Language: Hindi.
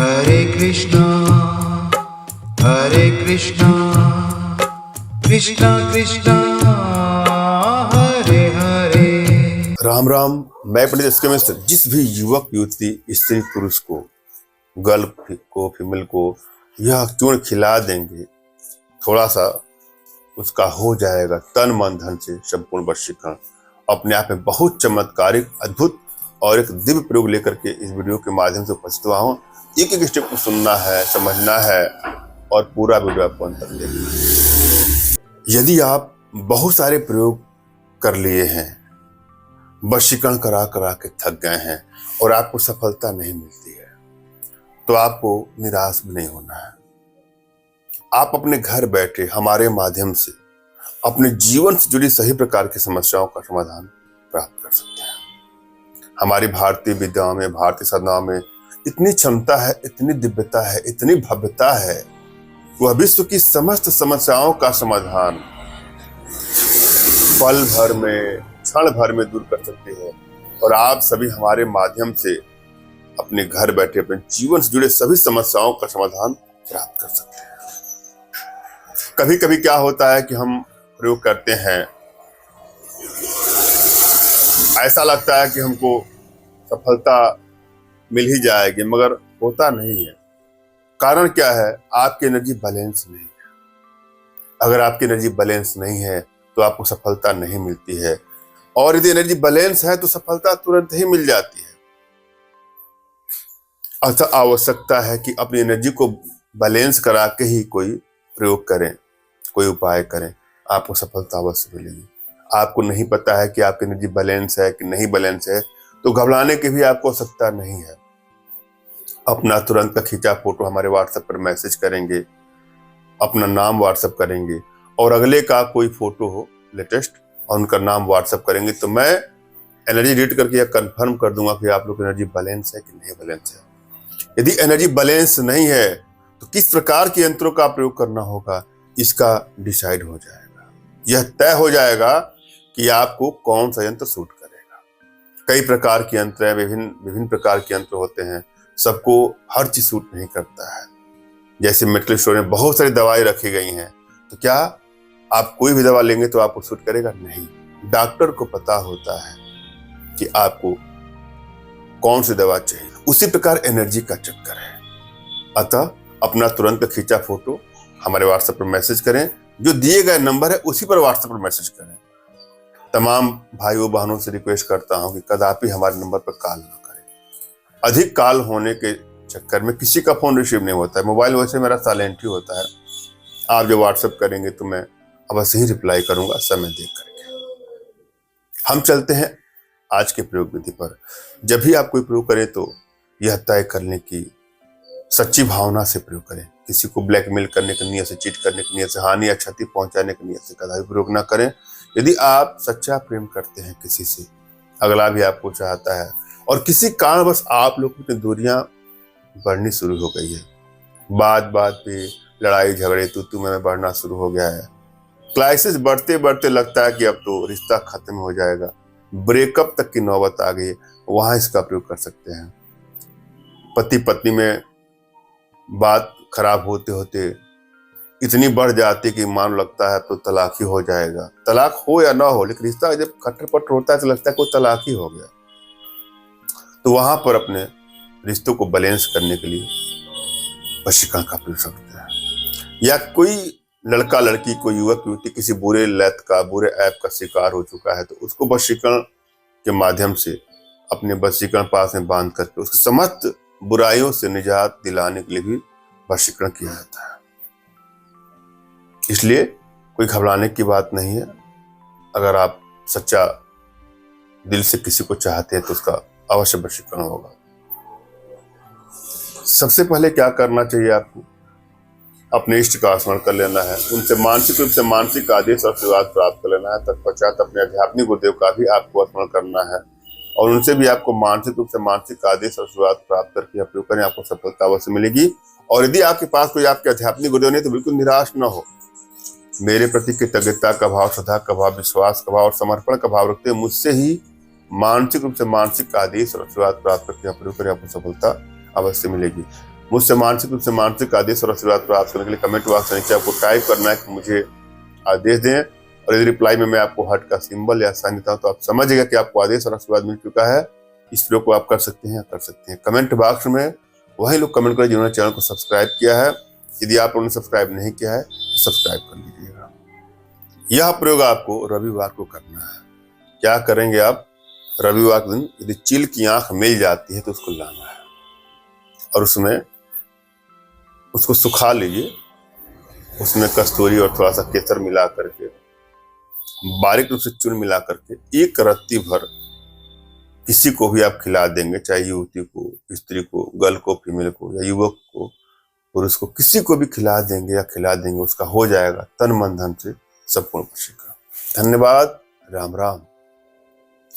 हरे कृष्णा कृष्णा कृष्णा हरे हरे। राम राम। मैं पंडित एस के मिश्र जिस भी युवक युवती स्त्री पुरुष को गर्ल को फीमेल को यह चूर्ण खिला देंगे, थोड़ा सा उसका हो जाएगा तन मन धन से संपूर्ण वशीकरण। अपने आप में बहुत चमत्कारिक, अद्भुत और एक दिव्य प्रयोग लेकर के इस वीडियो के माध्यम से उपस्थित हुआ हूँ। एक एक स्टेप को सुनना है, समझना है और पूरा वीडियो आपको अंत तक देखना है। यदि आप बहुत सारे प्रयोग कर लिए हैं, वशीकरण करा करा के थक गए हैं और आपको सफलता नहीं मिलती है, तो आपको निराश भी नहीं होना है। आप अपने घर बैठे हमारे माध्यम से अपने जीवन से जुड़ी सही प्रकार की समस्याओं का समाधान प्राप्त कर सकते हैं। हमारी भारतीय विद्याओं में, भारतीय साधनाओं में इतनी क्षमता है, इतनी दिव्यता है, इतनी भव्यता है, वह विश्व की समस्त समस्याओं का समाधान पल भर में, क्षण भर में दूर कर सकती है। और आप सभी हमारे माध्यम से अपने घर बैठे अपने जीवन से जुड़े सभी समस्याओं का समाधान प्राप्त कर सकते हैं। कभी कभी क्या होता है कि हम प्रयोग करते हैं, ऐसा लगता है कि हमको सफलता मिल ही जाएगी, मगर होता नहीं है। कारण क्या है? आपकी एनर्जी बैलेंस नहीं है। अगर आपकी एनर्जी बैलेंस नहीं है तो आपको सफलता नहीं मिलती है, और यदि एनर्जी बैलेंस है तो सफलता तुरंत ही मिल जाती है। अतः आवश्यकता है कि अपनी एनर्जी को बैलेंस करा के ही कोई प्रयोग करें, कोई उपाय करें, आपको सफलता अवश्य मिलेगी। आपको नहीं पता है कि आपकी एनर्जी बैलेंस है कि नहीं बैलेंस है, तो घबराने की भी आपको आवश्यकता नहीं है। अपना तुरंत का खींचा फोटो हमारे व्हाट्सएप पर मैसेज करेंगे, अपना नाम व्हाट्सएप करेंगे और अगले का कोई फोटो हो लेटेस्ट और उनका नाम व्हाट्सएप करेंगे, तो मैं एनर्जी रीड करके यह कंफर्म कर दूंगा कि आप लोग की एनर्जी बैलेंस है कि नहीं बैलेंस है। यदि एनर्जी बैलेंस नहीं है तो किस प्रकार के यंत्रों का प्रयोग करना होगा, इसका डिसाइड हो जाएगा। यह तय हो जाएगा कि आपको कौन सा यंत्र सूट करेगा। कई प्रकार के यंत्र हैं, विभिन्न प्रकार के यंत्र होते हैं, सबको हर चीज सूट नहीं करता है। जैसे मेडिकल स्टोर में बहुत सारी दवाएं रखी गई हैं, तो क्या आप कोई भी दवा लेंगे तो आपको सूट करेगा? नहीं। डॉक्टर को पता होता है कि आपको कौन सी दवा चाहिए। उसी प्रकार एनर्जी का चक्कर है। अतः अपना तुरंत खींचा फोटो हमारे व्हाट्सएप पर मैसेज करें, जो दिए गए नंबर है उसी पर व्हाट्सएप पर मैसेज करें। तमाम भाइयों बहनों से रिक्वेस्ट करता हूं कि कदापि हमारे नंबर पर कॉल ना करें। अधिक कॉल होने के चक्कर में किसी का फोन रिसीव नहीं होता है। मोबाइल वैसे मेरा साइलेंट ही होता है। आप जो व्हाट्सएप करेंगे तो मैं अवश्य ही रिप्लाई करूंगा समय देख करके। हम चलते हैं आज के प्रयोग विधि पर। जब भी आप कोई प्रयोग करें तो यह तय करने की सच्ची भावना से प्रयोग करें। किसी को ब्लैकमेल करने की नीयत से, चीट करने की नीयत से, हानि या क्षति पहुंचाने की नीयत से कदापि प्रयोग ना करें। यदि आप सच्चा प्रेम करते हैं किसी से, अगला भी आपको चाहता है और किसी कारणवश आप लोगों की दूरियां बढ़नी शुरू हो गई है, बात बात पे लड़ाई झगड़े तू में बढ़ना शुरू हो गया है, क्राइसिस बढ़ते बढ़ते लगता है कि अब तो रिश्ता खत्म हो जाएगा, ब्रेकअप तक की नौबत आ गई है, वहां इसका प्रयोग कर सकते हैं। पति पत्नी में बात खराब होते होते इतनी बढ़ जाती कि मान लगता है तो तलाक ही हो जाएगा। तलाक हो या ना हो, लेकिन रिश्ता जब खट्टर पट्टर होता है तो लगता है कोई तलाक ही हो गया। तो वहां पर अपने रिश्तों को बैलेंस करने के लिए वशीकरण का प्रयोग सकते हैं। या कोई लड़का लड़की, कोई युवक युवती किसी बुरे लत का, बुरे ऐप का शिकार हो चुका है, तो उसको वशीकरण के माध्यम से अपने वशीकरण पास में बांध करके उसकी समस्त बुराइयों से निजात दिलाने के लिए भी वशीकरण किया जाता है। इसलिए कोई घबराने की बात नहीं है। अगर आप सच्चा दिल से किसी को चाहते हैं तो उसका अवश्य वशीकरण होगा। सबसे पहले क्या करना चाहिए आपको? अपने इष्ट का स्मरण कर लेना है, उनसे मानसिक रूप से मानसिक आदेश और आशीर्वाद प्राप्त कर लेना है। तत्पश्चात अपने आध्यात्मिक गुरुदेव का भी आपको स्मरण करना है और उनसे भी आपको मानसिक रूप से मानसिक आदेश और आशीर्वाद प्राप्त करके प्रयोग करें, आपको सफलता अवश्य मिलेगी। और यदि आपके पास कोई आपके आध्यात्मिक गुरुदेव नहीं तो बिल्कुल निराश न हो। मेरे प्रति कृतज्ञता का भाव, श्रद्धा का भाव, विश्वास का भाव और समर्पण का भाव रखते हुए मुझसे ही मानसिक रूप से मानसिक आदेश और आशीर्वाद प्राप्त करके प्रयोग करें, आपको सफलता अवश्य मिलेगी। मुझसे मानसिक रूप से मानसिक आदेश और आशीर्वाद प्राप्त करने के लिए कमेंट बॉक्स में नीचे आपको टाइप करना है कि मुझे आदेश दें, और यदि रिप्लाई में मैं आपको हार्ट का सिंबल या साइन देता हूं तो आप समझिएगा कि आपको आदेश और आशीर्वाद मिल चुका है। इस प्रयोग को आप कर सकते हैं, कर सकते हैं। कमेंट बॉक्स में वही लोग कमेंट करें जिन्होंने चैनल को सब्सक्राइब किया है। यदि आप लोगों ने सब्सक्राइब नहीं किया है तो सब्सक्राइब कर लीजिएगा। यह प्रयोग आपको रविवार को करना है। क्या करेंगे आप? रविवार के दिन यदि चील की आंख मिल जाती है तो उसको लाना है और उसमें उसको सुखा लीजिए, उसमें कस्तूरी और थोड़ा सा केसर मिला करके, बारीक रूप से चूर्ण मिला करके एक रत्ती भर किसी को भी आप खिला देंगे, चाहे युवती को, स्त्री को, गर्ल को, फीमेल को, या युवक को, पुरुष को, किसी को भी खिला देंगे, उसका हो जाएगा तन मन धन से संपूर्ण वशीकरण। धन्यवाद। राम राम।